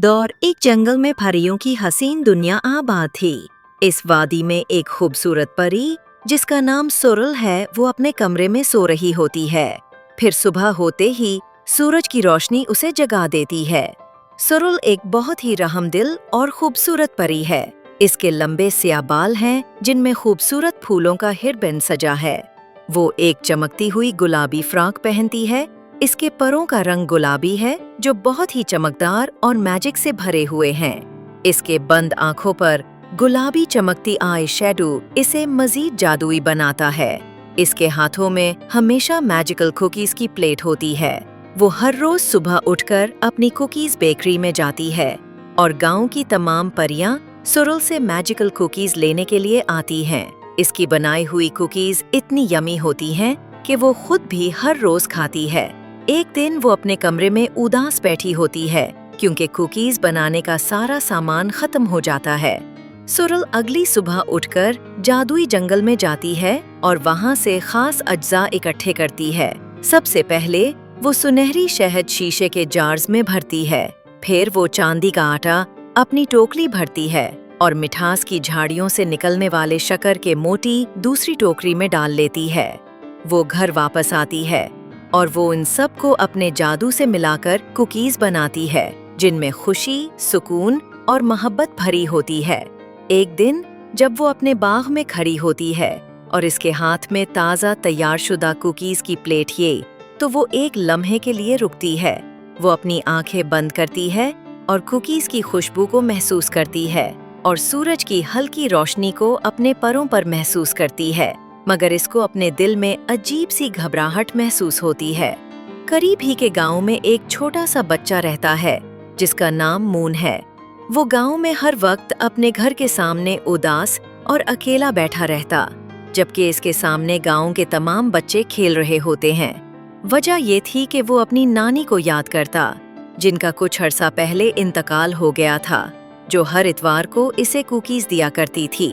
दौर एक जंगल में परियों की हसीन दुनिया आबाद थी। इस वादी में एक खूबसूरत परी जिसका नाम सुरुल है, वो अपने कमरे में सो रही होती है। फिर सुबह होते ही सूरज की रोशनी उसे जगा देती है। सुरुल एक बहुत ही रहमदिल और खूबसूरत परी है। इसके लंबे स्याह बाल हैं जिनमें खूबसूरत फूलों का हिरबन सजा है। वो एक चमकती हुई गुलाबी फ्रॉक पहनती है। इसके परों का रंग गुलाबी है जो बहुत ही चमकदार और मैजिक से भरे हुए हैं। इसके बंद आंखों पर गुलाबी चमकती आई शैडो इसे मजीद जादुई बनाता है। इसके हाथों में हमेशा मैजिकल कुकीज की प्लेट होती है। वो हर रोज सुबह उठकर अपनी कुकीज बेकरी में जाती है और गांव की तमाम परियां सुरुल से मैजिकल कुकीज लेने के लिए आती हैं। इसकी बनाई हुई कुकीज इतनी यमी होती हैं कि वो खुद भी हर रोज खाती है। एक दिन वो अपने कमरे में उदास बैठी होती है क्योंकि कुकीज बनाने का सारा सामान खत्म हो जाता है। सुरुल अगली सुबह उठकर जादुई जंगल में जाती है और वहाँ से खास अज्जा इकट्ठे करती है। सबसे पहले वो सुनहरी शहद शीशे के जार्स में भरती है। फिर वो चांदी का आटा अपनी टोकरी भरती है और मिठास की झाड़ियों से निकलने वाले शक्कर के मोती दूसरी टोकरी में डाल लेती है। वो घर वापस आती है और वो इन सब को अपने जादू से मिलाकर कुकीज बनाती है जिनमें खुशी, सुकून और मोहब्बत भरी होती है। एक दिन जब वो अपने बाग में खड़ी होती है और इसके हाथ में ताज़ा तैयारशुदा कुकीज की प्लेट ये, तो वो एक लम्हे के लिए रुकती है। वो अपनी आंखें बंद करती है और कुकीज की खुशबू को महसूस करती है और सूरज की हल्की रोशनी को अपने परों पर महसूस करती है, मगर इसको अपने दिल में अजीब सी घबराहट महसूस होती है। करीब ही के गांव में एक छोटा सा बच्चा रहता है जिसका नाम मून है। वो गांव में हर वक्त अपने घर के सामने उदास और अकेला बैठा रहता, जबकि इसके सामने गांव के तमाम बच्चे खेल रहे होते हैं। वजह ये थी कि वो अपनी नानी को याद करता, जिनका कुछ अरसा पहले इंतकाल हो गया था, जो हर इतवार को इसे कुकीज दिया करती थी।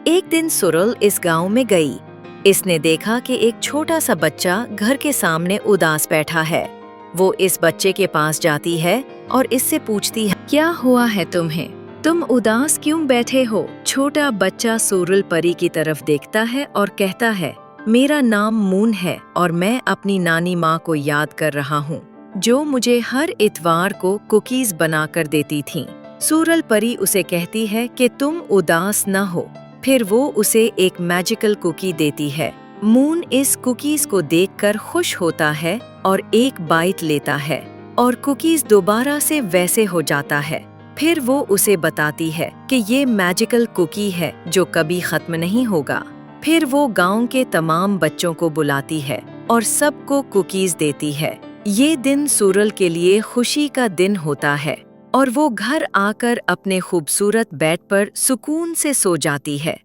एक दिन सुरुल इस गांव में गई। इसने देखा कि एक छोटा सा बच्चा घर के सामने उदास बैठा है। वो इस बच्चे के पास जाती है और इससे पूछती है, क्या हुआ है तुम्हें? तुम उदास क्यों बैठे हो? छोटा बच्चा सुरुल परी की तरफ देखता है और कहता है, मेरा नाम मून है और मैं अपनी नानी माँ को याद कर रहा हूँ, जो मुझे हर इतवार को कुकीज बना कर देती थीं। सुरुल परी उसे कहती है कि तुम उदास न हो। फिर वो उसे एक मैजिकल कुकी देती है। मून इस कुकीज को देखकर खुश होता है और एक बाइट लेता है और कुकीज दोबारा से वैसे हो जाता है। फिर वो उसे बताती है कि ये मैजिकल कुकी है जो कभी खत्म नहीं होगा। फिर वो गांव के तमाम बच्चों को बुलाती है और सबको कुकीज देती है। ये दिन सुरुल के लिए खुशी का दिन होता है और वो घर आकर अपने खूबसूरत बेड पर सुकून से सो जाती है।